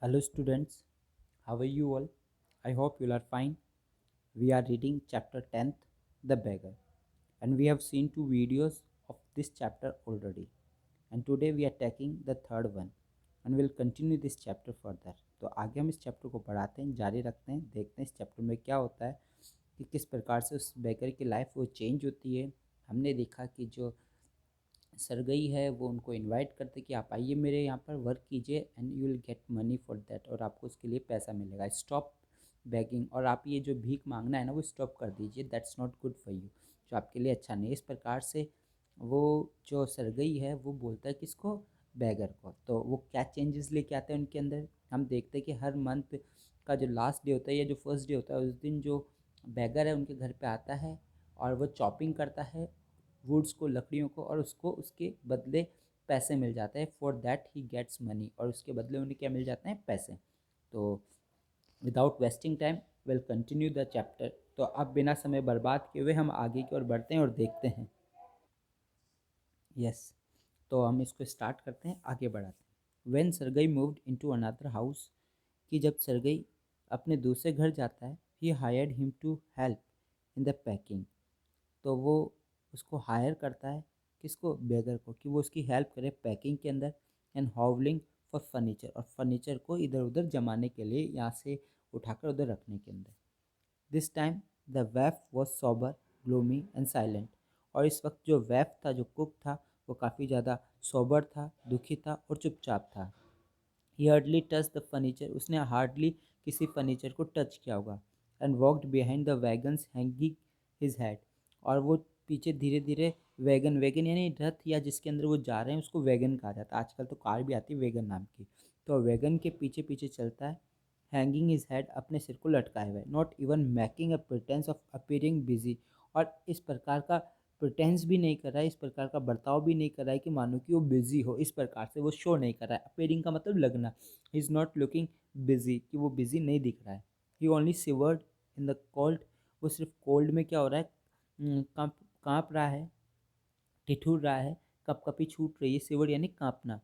Hello students, how are you all? I hope you are fine. We are reading chapter 10th, The Beggar, and we have seen two videos of this chapter already. And today we are taking the third one and we'll continue this chapter further. तो आगे हम इस chapter को पढ़ाते हैं, जारी रखते हैं, देखते हैं इस चैप्टर में क्या होता है कि किस प्रकार से उस बेगर की लाइफ वो चेंज होती है। हमने देखा कि जो सरगई है वो उनको इनवाइट करते कि आप आइए मेरे यहाँ पर वर्क कीजिए and you will get money for that, और आपको उसके लिए पैसा मिलेगा। स्टॉप बैगिंग, और आप ये जो भीख मांगना है ना वो स्टॉप कर दीजिए, that's not good for you, जो आपके लिए अच्छा नहीं है। इस प्रकार से वो जो सरगई है वो बोलता है किसको, बैगर को। तो वो क्या चेंजेस लेके आते हैं उनके अंदर, हम देखते हैं कि हर मंथ का जो लास्ट डे होता है या जो फर्स्ट डे होता है उस दिन जो बैगर है उनके घर पे आता है और वो चॉपिंग करता है वुड्स को, लकड़ियों को, और उसको उसके बदले पैसे मिल जाते हैं। For that he gets money, और उसके बदले उन्हें क्या मिल जाते हैं, पैसे। तो without wasting time will continue the chapter. तो अब बिना समय बर्बाद किए हुए हम आगे की ओर बढ़ते हैं और देखते हैं। यस, तो हम इसको स्टार्ट करते हैं, आगे बढ़ाते हैं। When Sergei moved into another house, कि जब सरगई अपने दूसरे घर जाता है, he hired him to help in the packing. तो वो उसको हायर करता है, किसको, बेगर को, कि वो उसकी हेल्प करे पैकिंग के अंदर, एंड हाउलिंग फॉर फर्नीचर, और फर्नीचर को इधर उधर जमाने के लिए, यहाँ से उठाकर उधर रखने के अंदर। This time the वैफ was sober, gloomy and silent. और इस वक्त जो वैफ था, जो कुक था, वो काफ़ी ज़्यादा सोबर था, दुखी था और चुपचाप था। ही हार्डली टच द फर्नीचर, उसने हार्डली किसी फर्नीचर को टच किया होगा। And walked behind the wagons hanging his head, और वो पीछे धीरे धीरे, वैगन, वैगन यानी रथ या जिसके अंदर वो जा रहे हैं उसको वैगन कहा जाता है। आजकल तो कार भी आती है वैगन नाम की। तो वैगन के पीछे पीछे चलता है, हैंगिंग हिज हेड, अपने सिर को लटकाए हुए, not even making a pretence of appearing busy, और इस प्रकार का प्रिटेंस भी नहीं कर रहा है, इस प्रकार का बर्ताव भी नहीं कर रहा है कि मानो कि वो बिजी हो। इस प्रकार से वो शो नहीं कर रहा है। अपीयरिंग का मतलब लगना, he is not looking busy, कि वो बिजी नहीं दिख रहा है। ही ओनली सिवर्ड इन द कोल्ड, वो सिर्फ कोल्ड में क्या हो रहा है, कांप कांप रहा है, ठिठुर रहा है, कपकपी छूट रही है, सिवर्ड यानी कांपना।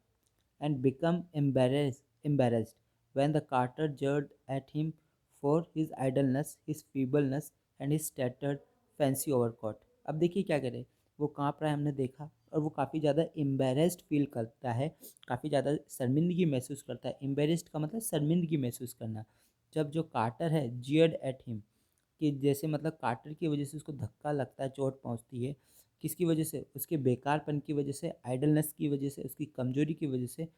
And become embarrassed when the carter jeered at him for his idleness, his feebleness and his tattered fancy overcoat। अब देखिए क्या करे, वो काँप रहा है हमने देखा, और वो काफ़ी ज़्यादा एम्बेरस्ड फील करता है, काफ़ी ज़्यादा शर्मिंदगी महसूस करता है। एम्बेरस्ड का मतलब शर्मिंदगी महसूस करना। जब जो कार्टर है जियर्ड एट हिम, कि जैसे मतलब कार्टर की वजह से उसको धक्का लगता है, चोट पहुंचती है, किसकी वजह से, उसके बेकारपन की वजह से, आइडलनेस की वजह से, उसकी कमजोरी की वजह से,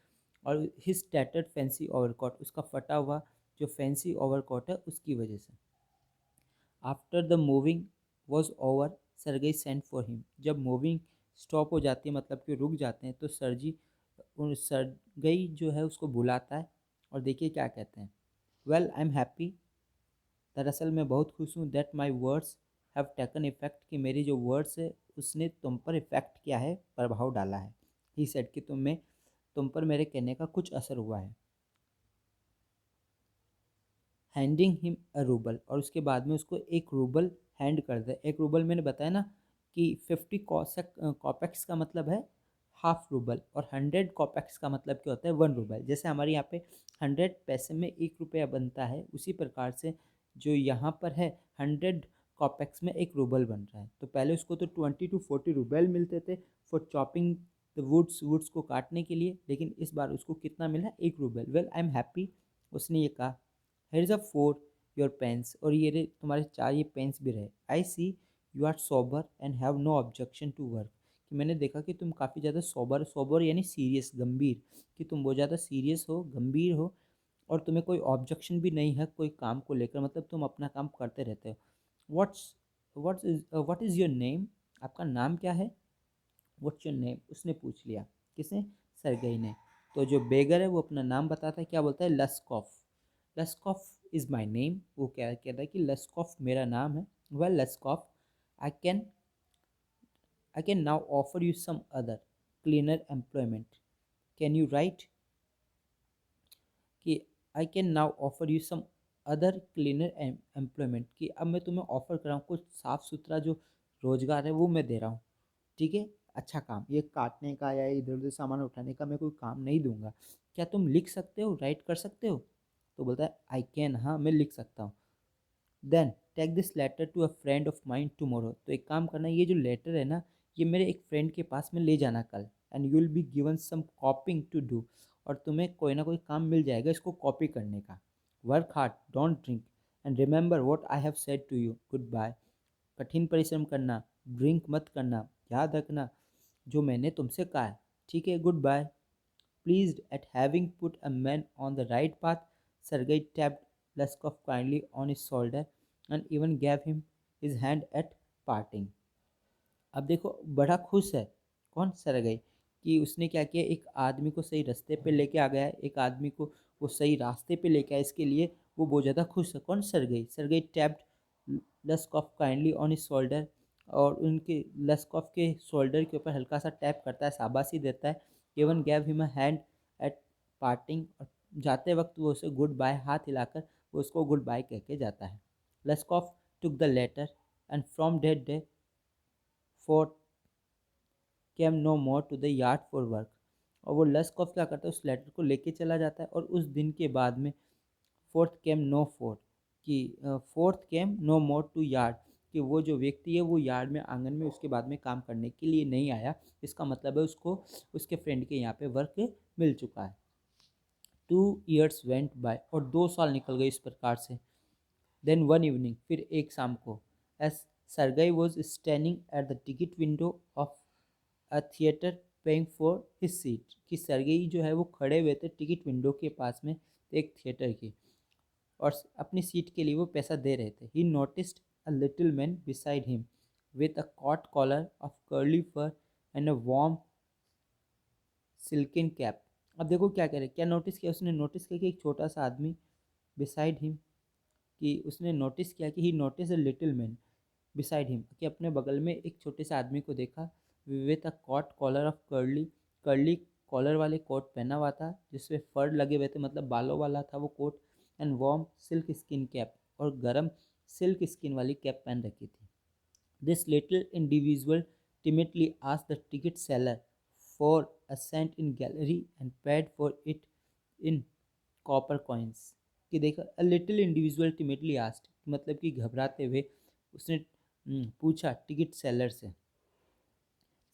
और हिज टैटर्ड फैंसी ओवरकोट, उसका फटा हुआ जो फैंसी ओवरकोट है उसकी वजह से। After the moving was over, Sergei sent for him, जब मूविंग स्टॉप हो जाती है मतलब कि रुक जाते हैं, तो सरगई जो है उसको बुलाता है, और देखिए क्या कहते हैं। वेल आई एम हैप्पी, दरअसल मैं बहुत खुश हूँ, that my words have taken effect, कि मेरी जो वर्ड्स है उसने तुम पर इफेक्ट किया है, प्रभाव डाला है। ही सेड, कि तुम पर मेरे कहने का कुछ असर हुआ है। हैंडिंग हिम अ रूबल, और उसके बाद में उसको एक रूबल हैंड कर दे। एक रूबल मैंने बताया ना कि 50 कॉपेक्स का मतलब है हाफ रूबल, और 100 कॉपेक्स का मतलब क्या होता है, 1 रूबल। जैसे हमारे यहाँ पे 100 पैसे में 1 रुपया बनता है, उसी प्रकार से जो यहाँ पर है 100 कॉपेक्स में 1 रूबल बन रहा है। तो पहले उसको तो 20 to 40 रूबल मिलते थे फॉर चॉपिंग द वुड्स को काटने के लिए, लेकिन इस बार उसको कितना मिला, 1 rouble. Well I am happy, उसने ये कहा। Here is a four your pence, और ये तुम्हारे 4 ये पेन्स भी रहे। I see you are sober and have no objection to work, कि मैंने देखा कि तुम काफ़ी ज़्यादा सोबर, सोबर यानी सीरियस, गंभीर, कि तुम बहुत ज़्यादा सीरियस हो, गंभीर हो, और तुम्हें कोई ऑब्जेक्शन भी नहीं है कोई काम को लेकर, मतलब तुम अपना काम करते रहते हो। What's what is your name, आपका नाम क्या है। व्हाट्स योर नेम, उसने पूछ लिया, किसने, सरगई ने। तो जो बेगर है वो अपना नाम बताता है, क्या बोलता है, लस्कॉफ। लस्कॉफ इज़ माई नेम, वो क्या कहता है कि लस्कॉफ मेरा नाम है। Well Laskoff, I can I can now offer you some other cleaner employment, can you write, कि I can now offer you some other cleaner employment, कि अब मैं तुम्हें ऑफर कर रहा हूँ कुछ साफ़ सुथरा जो रोज़गार है वो मैं दे रहा हूँ, ठीक है। अच्छा काम, ये काटने का या इधर उधर सामान उठाने का मैं कोई काम नहीं दूंगा, क्या तुम लिख सकते हो, राइट कर सकते हो? तो बोलता है आई कैन, हाँ मैं लिख सकता हूँ। Then take this letter to a friend of mind tomorrow, तो एक काम करना, ये जो लेटर है ना, ये मेरे एक फ्रेंड के पास में ले जाना कल, and you will be given some copying to do, और तुम्हें कोई ना कोई काम मिल जाएगा इसको कॉपी करने का। Work hard, don't drink, and remember what I have said to you, goodbye. कठिन परिश्रम करना, ड्रिंक मत करना, याद रखना जो मैंने तुमसे कहा है, ठीक है, goodbye. Pleased at having put a man on the right path, Sergei tapped Leskov kindly on his shoulder and even gave him his hand at parting. अब देखो बड़ा खुश है कौन, सरगई, कि उसने क्या किया, एक आदमी को सही रास्ते पे लेके आ गया है, एक आदमी को वो सही रास्ते पे लेके आया, इसके लिए वो बहुत ज़्यादा खुश है। कौन, Sergei. Sergei tapped Laskoff kindly on his shoulder, और उनके लस्कॉफ के शोल्डर के ऊपर हल्का सा टैप करता है, शाबाशी देता है। Even gave him a hand at parting, और जाते वक्त वो उसे गुड बाय हाथ हिलाकर वो उसको गुड बाय कह के जाता है। Laskoff took the letter and from that day forth came no more to the yard for work, और वो लस्कॉफ क्या करता है, उस लेटर को लेके चला जाता है, और उस दिन के बाद में फोर्थ केम नो फोर्थ, कि forth came no more to yard, कि वो जो व्यक्ति है वो यार्ड में, आंगन में उसके बाद में काम करने के लिए नहीं आया। इसका मतलब है उसको उसके फ्रेंड के यहाँ पे वर्क मिल चुका है। 2 years वेंट बाय, और 2 साल निकल गए इस प्रकार से। देन वन इवनिंग, फिर एक शाम को, S Sergei was standing at the ticket window of a theatre paying for his seat, कि सरगई जो है वो खड़े हुए थे टिकट विंडो के पास में एक थिएटर की, और अपनी सीट के लिए वो पैसा दे रहे थे। He noticed a little man beside him with a coat collar of curly fur and a warm silken cap. अब देखो क्या कह रहे, क्या नोटिस किया उसने, नोटिस किया कि एक छोटा सा आदमी बिसाइड हिम, कि उसने नोटिस किया कि he notice a little man beside him, कि अपने बगल में एक छोटे से आदमी को देखा, with a coat collar of curly, curly collar वाले कोट पहना हुआ था जिसमें फर लगे हुए थे, मतलब बालों वाला था वो coat, and warm silk skin cap, और गर्म सिल्क स्किन वाली कैप पहन रखी थी। This little individual timidly asked the ticket seller for a cent in gallery and paid for it in copper coins, कि देखा, a little individual timidly asked, मतलब कि घबराते हुए उसने पूछा टिकट सेलर से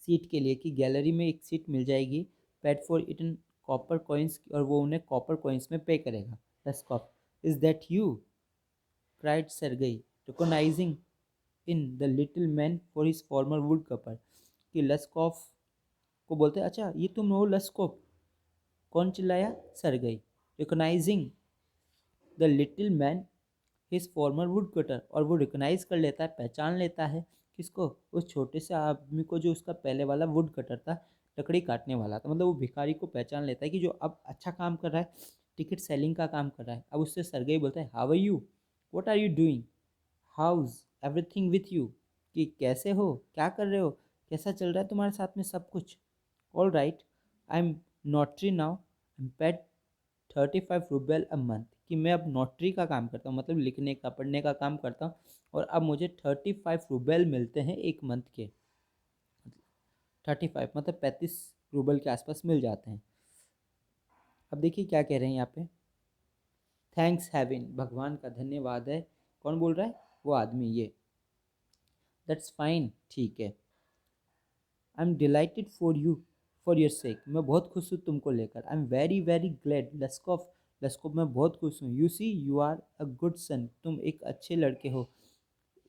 सीट के लिए, कि गैलरी में एक सीट मिल जाएगी, paid for it in copper coins, और वो उन्हें कॉपर कॉइन्स में पे करेगा। लस्कॉफ, is that you, cried Sergei, recognising in the little man for his farmer would Kapoor, कि लस्कॉफ को बोलते हैं अच्छा ये तुम हो लस्कॉफ। कौन चिल्लाया, Sergei. Recognising the little man his farmer would cutter, और वो रिकॉग्नाइज कर लेता है, पहचान लेता है किसको, उस छोटे से आदमी को जो उसका पहले वाला वुड कटर था, लकड़ी काटने वाला था, मतलब वो भिखारी को पहचान लेता है कि जो अब अच्छा काम कर रहा है, टिकट सेलिंग का काम कर रहा है। अब उससे सरगई बोलता है how are you, what are you doing, how's everything with you, कि कैसे हो, क्या कर रहे हो, कैसा चल रहा है तुम्हारे साथ में सब कुछ। All right, I am notary now, I am paid 35 रुपये अ मंथ, कि मैं अब नोटरी का काम करता हूँ, मतलब लिखने का पढ़ने का काम करता हूँ, और अब मुझे 35 रुपये मिलते हैं एक मंथ के। 35 मतलब 35 रुपये के आसपास मिल जाते हैं। अब देखिए क्या कह रहे हैं यहाँ पे, थैंक्स हैविन, भगवान का धन्यवाद है। कौन बोल रहा है, वो आदमी, ये। दैट्स फाइन, ठीक है। I am delighted for you, for your sake, मैं बहुत खुश हूँ तुमको लेकर। I am very very glad, Laskoff, Laskoff मैं बहुत खुश हूँ। You see you are a good son, तुम एक अच्छे लड़के हो।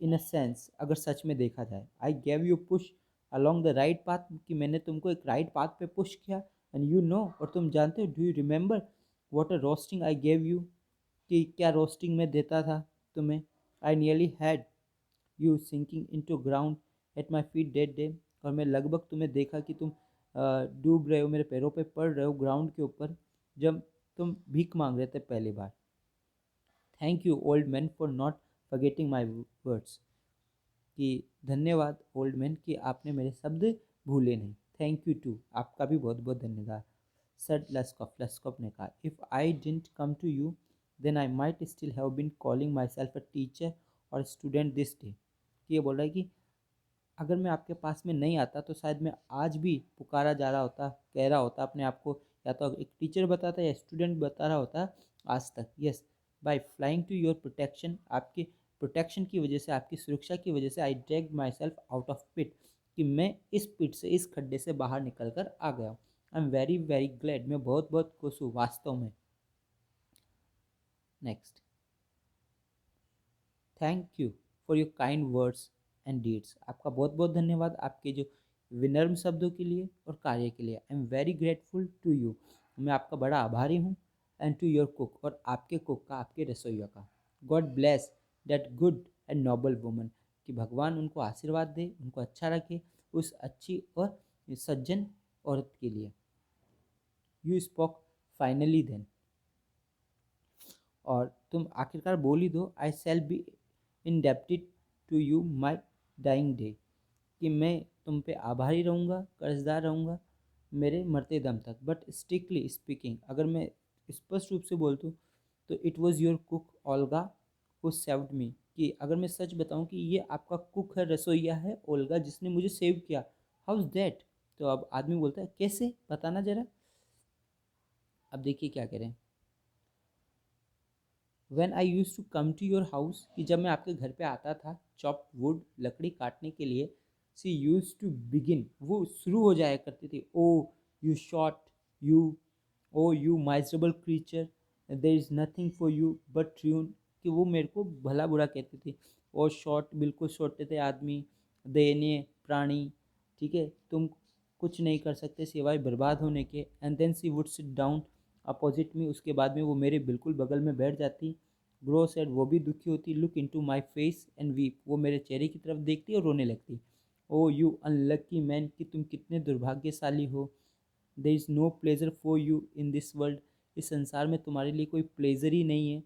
इन अ सेंस, अगर सच में देखा जाए, I gave you push along the right path, कि मैंने तुमको एक राइट पाथ पे पुश किया। एंड यू नो, और तुम जानते हो, do you remember what a roasting I gave you, कि क्या रोस्टिंग में देता था तुम्हें। I nearly had you sinking into ground at my feet that day, और मैं लगभग तुम्हें देखा कि तुम डूब रहे हो, मेरे पैरों पे पड़ रहे हो ग्राउंड के ऊपर, जब तुम भीख मांग रहे थे पहली बार। Thank you old man for not forgetting my words, कि धन्यवाद ओल्ड मैन कि आपने मेरे शब्द भूले नहीं। थैंक यू टू, आपका भी बहुत बहुत धन्यवाद। सर लस्कॉफ, लस्कॉफ ने कहा, if I didn't come to you then I might still have been calling myself a teacher और स्टूडेंट दिस डे, कि ये बोल रहा है कि अगर मैं आपके पास में नहीं आता तो शायद मैं आज भी पुकारा जा रहा होता, कह रहा होता अपने आप को, या तो एक टीचर बताता या स्टूडेंट बता रहा होता आज तक। Yes, by flying to your protection, आपके प्रोटेक्शन की वजह से, आपकी सुरक्षा की वजह से, I drag myself out of pit, कि मैं इस पिट से, इस खड्डे से बाहर निकल कर आ गया। आई एम वेरी वेरी ग्लैड, मैं बहुत बहुत खुश हूँ वास्तव में। Next, thank you for your kind words and deeds, आपका बहुत बहुत धन्यवाद आपके जो विनम्र शब्दों के लिए और कार्य के लिए। I am very grateful to you, मैं आपका बड़ा आभारी हूँ। एंड टू योर कुक, और आपके कुक का, आपके रसोइया का। God bless that good and noble woman, कि भगवान उनको आशीर्वाद दे, उनको अच्छा रखे, उस अच्छी और सज्जन औरत के लिए। यू स्पोक फाइनली देन, और तुम आखिरकार बोल ही दो, I shall be indebted to you my dying day, कि मैं तुम पे आभारी रहूँगा, कर्जदार रहूँगा मेरे मरते दम तक। बट स्ट्रिक्टली स्पीकिंग, अगर मैं स्पष्ट रूप से बोल दूँ तो it was your cook Olga who saved me, कि अगर मैं सच बताऊँ कि ये आपका कुक है, रसोइया है ओल्गा, जिसने मुझे सेव किया। How is that? तो अब आदमी बोलता है कैसे, बताना ज़रा। अब देखिए क्या करें। When I use to come to your house, कि जब मैं आपके घर पे आता था चॉप वुड, लकड़ी काटने के लिए, सी यूज़ टू बिगिन, वो शुरू हो जाया करती थी, oh you shot, you, oh you miserable creature, there is nothing for you but tune, कि वो मेरे को भला बुरा कहती थी। और शॉर्ट, बिल्कुल छोटे थे आदमी, दयनीय प्राणी, ठीक है, तुम कुछ नहीं कर सकते सिवाय बर्बाद होने के। And then she would sit down opposite में, उसके बाद में वो मेरे बिल्कुल बगल में बैठ जाती। ग्रो सेड, वो भी दुखी होती। Look into my face and weep, वो मेरे चेहरे की तरफ देखती और रोने लगती। ओ यू अनलक्की मैन, कि तुम कितने दुर्भाग्यशाली हो। There is no pleasure for you in this world, इस संसार में तुम्हारे लिए कोई प्लेजर ही नहीं है।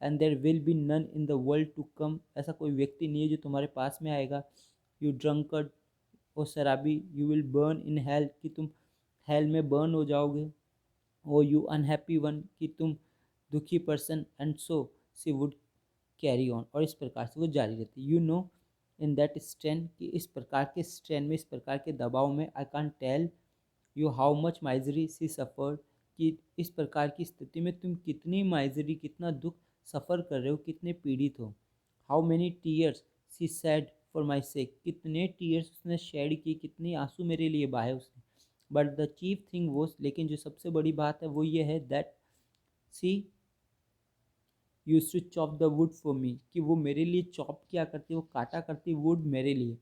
And there will be none in the world to come, ऐसा कोई व्यक्ति नहीं है जो तुम्हारे पास में आएगा। यू ड्रंकर्ड, ओ शराबी, you will burn in hell, कि तुम हेल में बर्न हो जाओगे। ओ यू अनहैप्पी वन, कि तुम दुखी person. And so she would carry on, और इस प्रकार से वो जारी रहती। You know in that strain, कि इस प्रकार के स्ट्रेन में, इस प्रकार के दबाव में, I can't tell you how much misery she suffered, कि इस प्रकार की स्थिति में तुम कितनी माइजरी, कितना दुख सफ़र कर रहे हो, कितने पीड़ित हो। How many tears she shed for my sake, कितने टीयर्स उसने शेड किए, कितने आंसू मेरे लिए बहाए उसने। But the chief thing was, लेकिन जो सबसे बड़ी बात है वो ये है, that she use to chop the wood for me, कि वो मेरे लिए चॉप किया करती, वो काटा करती वुड मेरे लिए।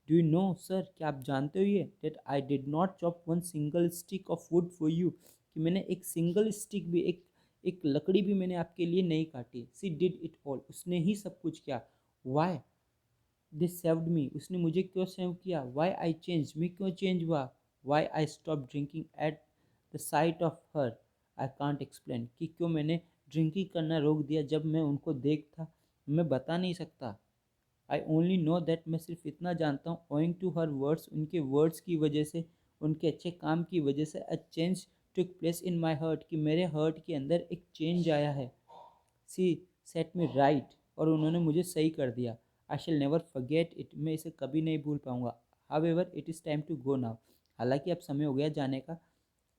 डू यू नो सर, क्या आप जानते हो ये, that I did not chop one single stick of would for you, कि मैंने एक सिंगल स्टिक भी, एक लकड़ी भी मैंने आपके लिए नहीं काटी। सी डिड इट ऑल, उसने ही सब कुछ किया। वाई दे सेव्ड मी, उसने मुझे क्यों सेव किया। वाई आई चेंज, मैं क्यों चेंज हुआ। Why I stop drinking at the sight of her, I can't explain, कि क्यों मैंने ड्रिंकिंग करना रोक दिया जब मैं उनको देखता, मैं बता नहीं सकता। आई ओनली नो दैट, मैं सिर्फ इतना जानता हूँ, ओइंग टू हर वर्ड्स, उनके वर्ड्स की वजह से, उनके अच्छे काम की वजह से, a change took place in my hurt, कि मेरे हर्ट के अंदर एक चेंज आया है। सी सेट मी राइट, और उन्होंने मुझे सही कर दिया। I shall never forget it, मैं इसे कभी नहीं भूल पाऊँगा। However it is time to go now, हालांकि अब समय हो गया जाने का।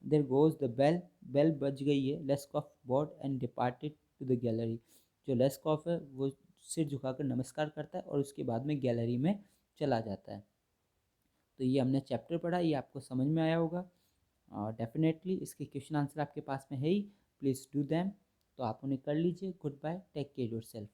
There goes the bell, bell बज गई है। Leskoff bowed and departed to the gallery, जो लेस्कॉफ है वो सिर झुकाकर नमस्कार करता है और उसके बाद में गैलरी में चला जाता है। तो ये हमने चैप्टर पढ़ा, ये आपको समझ में आया होगा। और डेफिनेटली इसके क्वेश्चन आंसर आपके पास में है ही, प्लीज़ डू दैम। तो आप उन्हें कर लीजिए। Goodbye, take care your self.